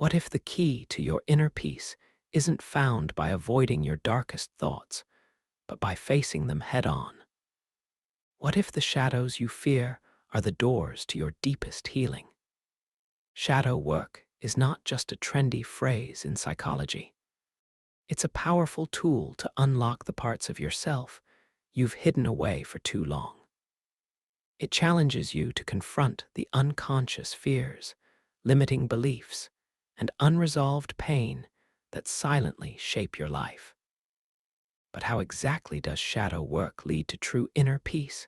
What if the key to your inner peace isn't found by avoiding your darkest thoughts, but by facing them head on? What if the shadows you fear are the doors to your deepest healing? Shadow work is not just a trendy phrase in psychology. It's a powerful tool to unlock the parts of yourself you've hidden away for too long. It challenges you to confront the unconscious fears, limiting beliefs, and unresolved pain that silently shape your life. But how exactly does shadow work lead to true inner peace?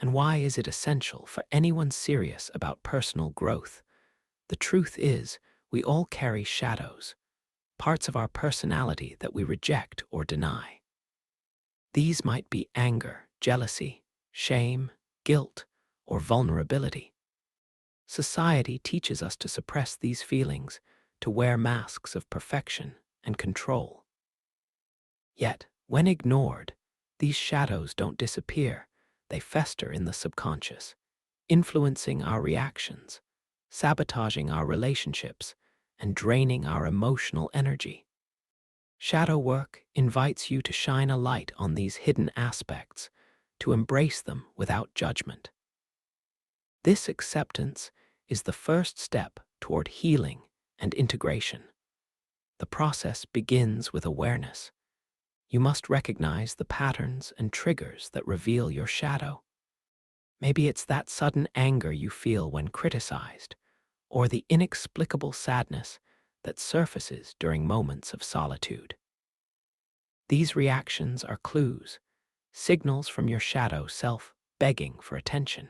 And why is it essential for anyone serious about personal growth? The truth is, we all carry shadows, parts of our personality that we reject or deny. These might be anger, jealousy, shame, guilt, or vulnerability. Society teaches us to suppress these feelings, to wear masks of perfection and control. Yet, when ignored, these shadows don't disappear, they fester in the subconscious, influencing our reactions, sabotaging our relationships, and draining our emotional energy. Shadow work invites you to shine a light on these hidden aspects, to embrace them without judgment. This acceptance is the first step toward healing and integration. The process begins with awareness. You must recognize the patterns and triggers that reveal your shadow. Maybe it's that sudden anger you feel when criticized, or the inexplicable sadness that surfaces during moments of solitude. These reactions are clues, signals from your shadow self begging for attention.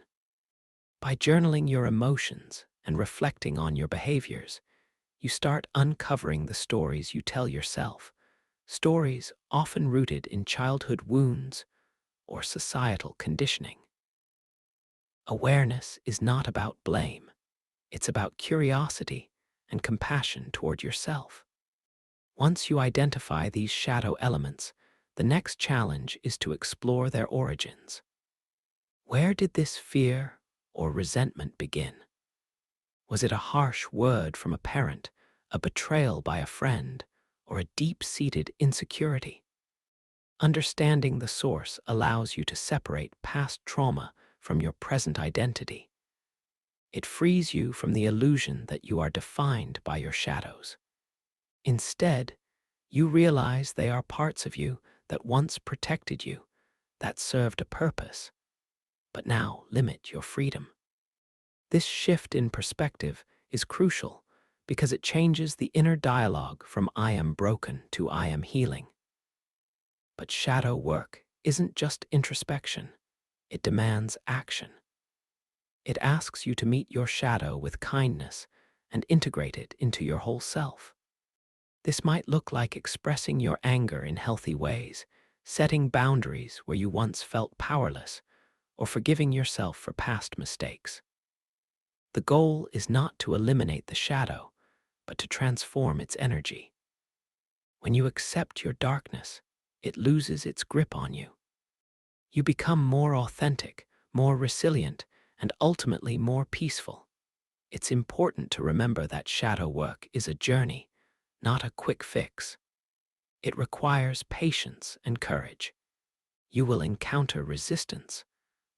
By journaling your emotions and reflecting on your behaviors, you start uncovering the stories you tell yourself, stories often rooted in childhood wounds or societal conditioning. Awareness is not about blame. It's about curiosity and compassion toward yourself. Once you identify these shadow elements, the next challenge is to explore their origins. Where did this fear or resentment begin? Was it a harsh word from a parent, a betrayal by a friend, or a deep-seated insecurity? Understanding the source allows you to separate past trauma from your present identity. It frees you from the illusion that you are defined by your shadows. Instead, you realize they are parts of you that once protected you, that served a purpose, but now limit your freedom. This shift in perspective is crucial because it changes the inner dialogue from "I am broken" to "I am healing." But shadow work isn't just introspection, it demands action. It asks you to meet your shadow with kindness and integrate it into your whole self. This might look like expressing your anger in healthy ways, setting boundaries where you once felt powerless, or forgiving yourself for past mistakes. The goal is not to eliminate the shadow, but to transform its energy. When you accept your darkness, it loses its grip on you. You become more authentic, more resilient, and ultimately more peaceful. It's important to remember that shadow work is a journey, not a quick fix. It requires patience and courage. You will encounter resistance,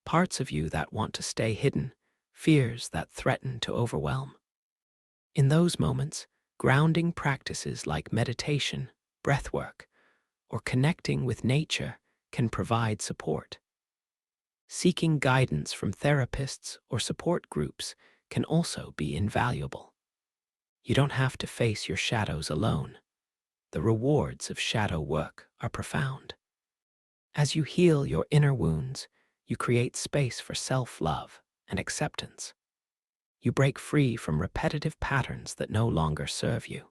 parts of you that want to stay hidden, fears that threaten to overwhelm. In those moments, grounding practices like meditation, breathwork, or connecting with nature can provide support. Seeking guidance from therapists or support groups can also be invaluable. You don't have to face your shadows alone. The rewards of shadow work are profound. As you heal your inner wounds, you create space for self-love and acceptance. You break free from repetitive patterns that no longer serve you.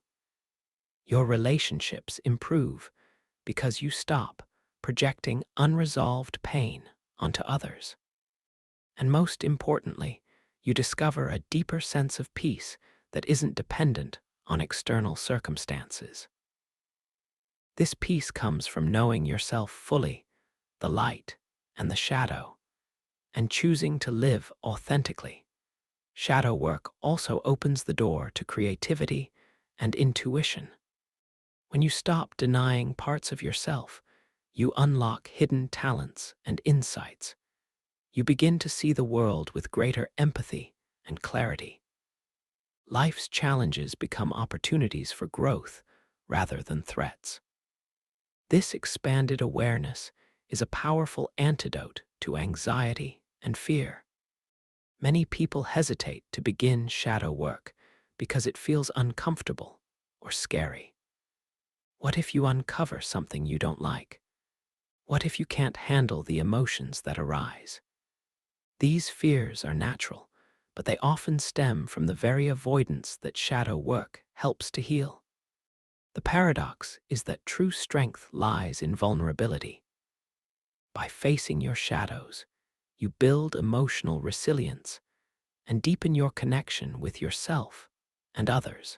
Your relationships improve because you stop projecting unresolved pain onto others. And most importantly, you discover a deeper sense of peace that isn't dependent on external circumstances. This peace comes from knowing yourself fully, the light and the shadow, and choosing to live authentically. Shadow work also opens the door to creativity and intuition. When you stop denying parts of yourself, you unlock hidden talents and insights. You begin to see the world with greater empathy and clarity. Life's challenges become opportunities for growth rather than threats. This expanded awareness is a powerful antidote to anxiety and fear. Many people hesitate to begin shadow work because it feels uncomfortable or scary. What if you uncover something you don't like? What if you can't handle the emotions that arise? These fears are natural, but they often stem from the very avoidance that shadow work helps to heal. The paradox is that true strength lies in vulnerability. By facing your shadows, you build emotional resilience and deepen your connection with yourself and others.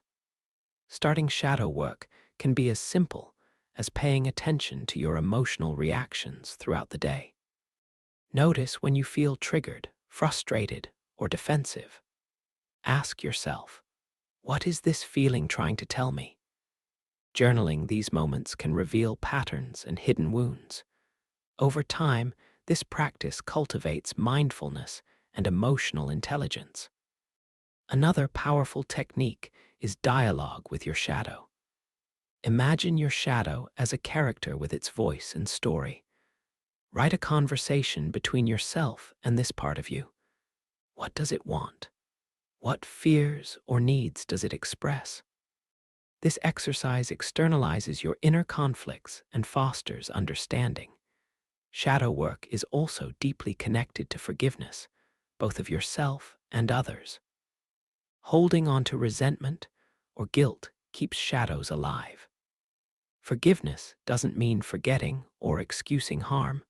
Starting shadow work can be as simple as paying attention to your emotional reactions throughout the day. Notice when you feel triggered, frustrated, or defensive. Ask yourself, what is this feeling trying to tell me? Journaling these moments can reveal patterns and hidden wounds. Over time, this practice cultivates mindfulness and emotional intelligence. Another powerful technique is dialogue with your shadow. Imagine your shadow as a character with its voice and story. Write a conversation between yourself and this part of you. What does it want? What fears or needs does it express? This exercise externalizes your inner conflicts and fosters understanding. Shadow work is also deeply connected to forgiveness, both of yourself and others. Holding on to resentment or guilt keeps shadows alive. Forgiveness doesn't mean forgetting or excusing harm.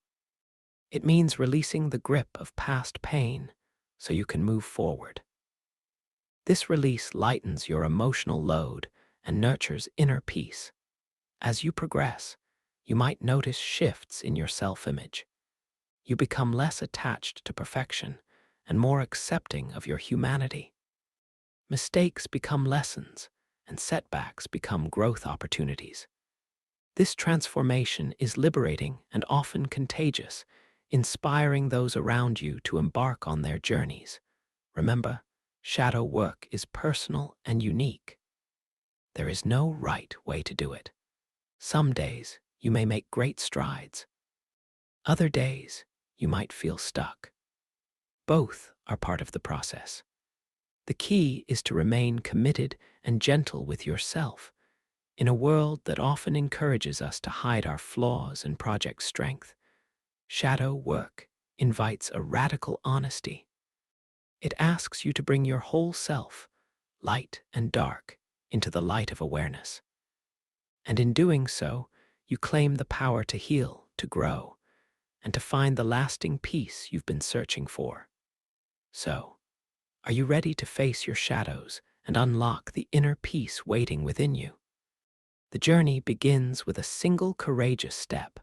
It means releasing the grip of past pain so you can move forward. This release lightens your emotional load and nurtures inner peace. As you progress, you might notice shifts in your self-image. You become less attached to perfection and more accepting of your humanity. Mistakes become lessons, and setbacks become growth opportunities. This transformation is liberating and often contagious, inspiring those around you to embark on their journeys. Remember, shadow work is personal and unique. There is no right way to do it. Some days you may make great strides. Other days you might feel stuck. Both are part of the process. The key is to remain committed and gentle with yourself in a world that often encourages us to hide our flaws and project strength. Shadow work invites a radical honesty. It asks you to bring your whole self, light and dark, into the light of awareness. And in doing so, you claim the power to heal, to grow, and to find the lasting peace you've been searching for. So, are you ready to face your shadows and unlock the inner peace waiting within you? The journey begins with a single courageous step.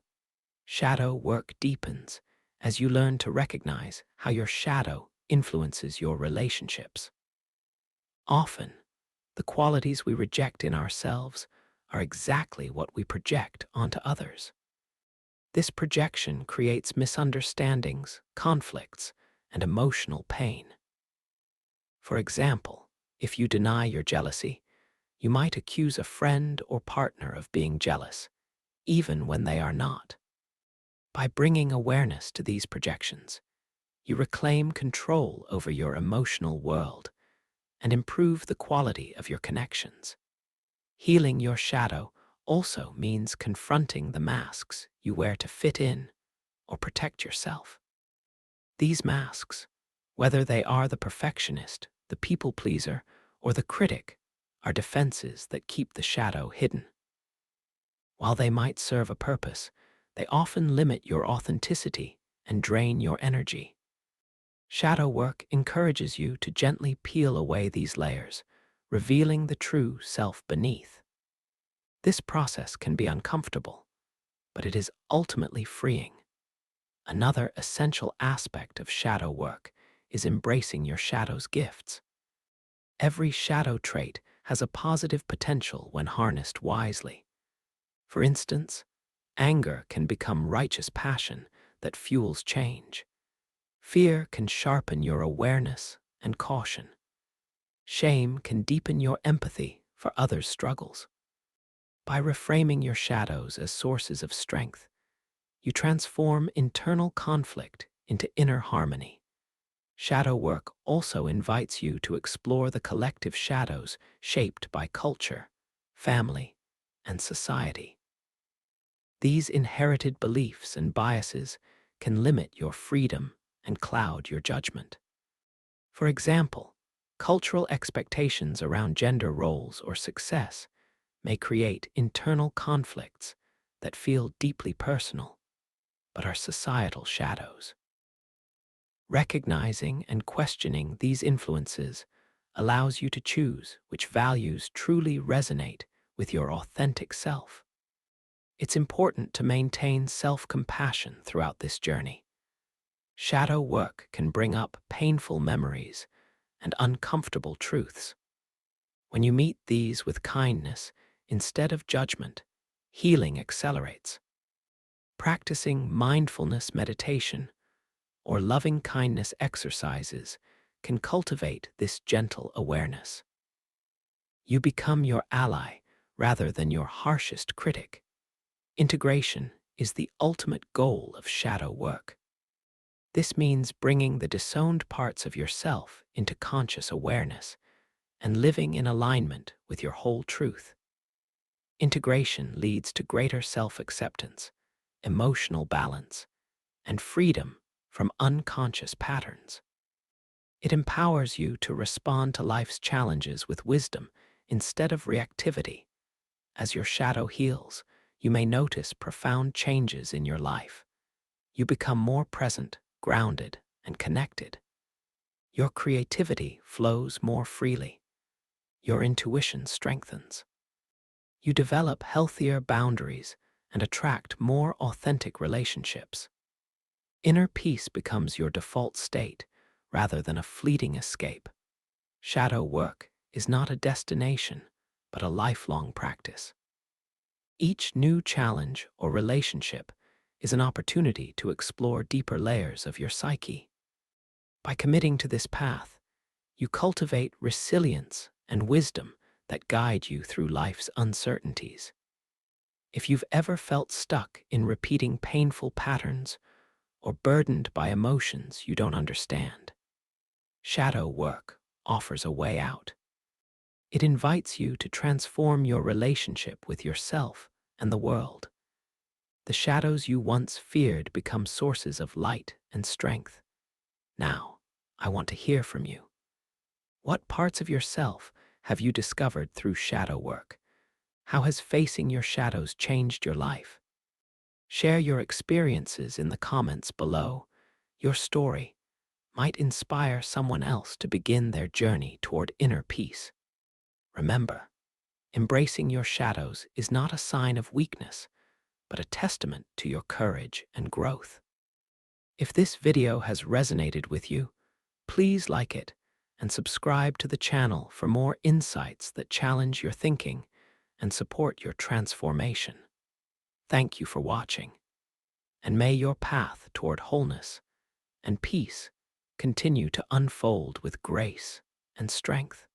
Shadow work deepens as you learn to recognize how your shadow influences your relationships. Often, the qualities we reject in ourselves are exactly what we project onto others. This projection creates misunderstandings, conflicts, and emotional pain. For example, if you deny your jealousy, you might accuse a friend or partner of being jealous, even when they are not. By bringing awareness to these projections, you reclaim control over your emotional world and improve the quality of your connections. Healing your shadow also means confronting the masks you wear to fit in or protect yourself. These masks, whether they are the perfectionist, the people pleaser, or the critic, are defenses that keep the shadow hidden. While they might serve a purpose, they often limit your authenticity and drain your energy. Shadow work encourages you to gently peel away these layers, revealing the true self beneath. This process can be uncomfortable, but it is ultimately freeing. Another essential aspect of shadow work is embracing your shadow's gifts. Every shadow trait has a positive potential when harnessed wisely. For instance, anger can become righteous passion that fuels change. Fear can sharpen your awareness and caution. Shame can deepen your empathy for others' struggles. By reframing your shadows as sources of strength, you transform internal conflict into inner harmony. Shadow work also invites you to explore the collective shadows shaped by culture, family, and society. These inherited beliefs and biases can limit your freedom and cloud your judgment. For example, cultural expectations around gender roles or success may create internal conflicts that feel deeply personal, but are societal shadows. Recognizing and questioning these influences allows you to choose which values truly resonate with your authentic self. It's important to maintain self-compassion throughout this journey. Shadow work can bring up painful memories and uncomfortable truths. When you meet these with kindness instead of judgment, healing accelerates. Practicing mindfulness meditation or loving kindness exercises can cultivate this gentle awareness. You become your ally rather than your harshest critic. Integration is the ultimate goal of shadow work. This means bringing the disowned parts of yourself into conscious awareness and living in alignment with your whole truth. Integration leads to greater self-acceptance, emotional balance, and freedom from unconscious patterns. It empowers you to respond to life's challenges with wisdom instead of reactivity. As your shadow heals, you may notice profound changes in your life. You become more present, grounded, and connected. Your creativity flows more freely. Your intuition strengthens. You develop healthier boundaries and attract more authentic relationships. Inner peace becomes your default state rather than a fleeting escape. Shadow work is not a destination, but a lifelong practice. Each new challenge or relationship is an opportunity to explore deeper layers of your psyche. By committing to this path, you cultivate resilience and wisdom that guide you through life's uncertainties. If you've ever felt stuck in repeating painful patterns or burdened by emotions you don't understand, shadow work offers a way out. It invites you to transform your relationship with yourself and the world. The shadows you once feared become sources of light and strength. Now, I want to hear from you. What parts of yourself have you discovered through shadow work? How has facing your shadows changed your life? Share your experiences in the comments below. Your story might inspire someone else to begin their journey toward inner peace. Remember, embracing your shadows is not a sign of weakness, but a testament to your courage and growth. If this video has resonated with you, please like it and subscribe to the channel for more insights that challenge your thinking and support your transformation. Thank you for watching, and may your path toward wholeness and peace continue to unfold with grace and strength.